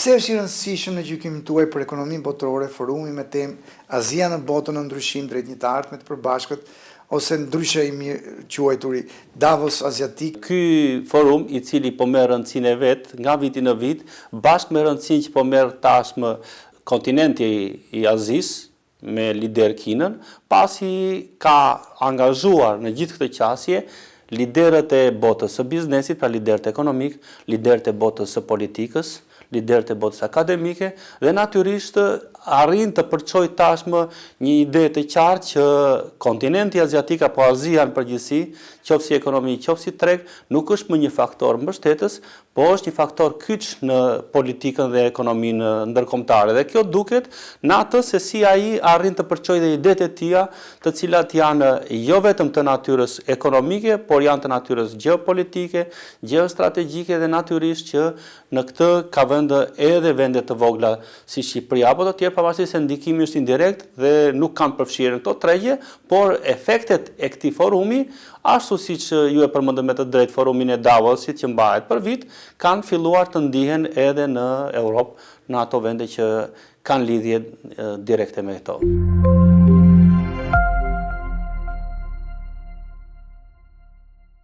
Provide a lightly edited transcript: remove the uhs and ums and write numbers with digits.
Pse është i rëndësishëm në gjykimin tuaj për ekonominë botërore forumi me temë Azia në botën në ndryshim drejt një të ardhme të përbashkët ose ndryshe i quajturi Davos Aziatik? Ky forum i cili po merr rëndësinë e vet nga viti në vit, bashkë me rëndësinë që po merr tashmë kontinenti i Azisë me lider Kinën, pasi ka angazhuar në gjithë këtë qasje liderët e botës së biznesit, pra liderët ekonomik, liderët e botës së politikës, liderët e botës akademike dhe natyrisht arrin të përçoj tashmë një ide të qartë që kontinenti aziatik apo Azia në përgjithësi, qoftë si ekonomi, qoftë si treg, nuk është më një faktor mbështetës, po është një faktor kyç në politikën dhe ekonominë ndërkombëtare. Dhe kjo duket në atë se si ai arrin të përçojë dhe idetë e tija, të cilat janë jo vetëm të natyrës ekonomike, por janë të natyrës gjeopolitike, gjeostrategjike dhe natyrisht që në këtë ka vende edhe vende të vogla si Shqipëria apo të tjerë, pavarësisht se ndikimi është indirekt dhe nuk kanë përfshirë në këto tregje, por efektet e këtij forumi, ashtu siç ju e përmendëm me të drejtë forumin e Davosit që mbahet për vit, kanë filluar të ndihen edhe në Europë, në ato vende që kanë lidhje direkte me këto.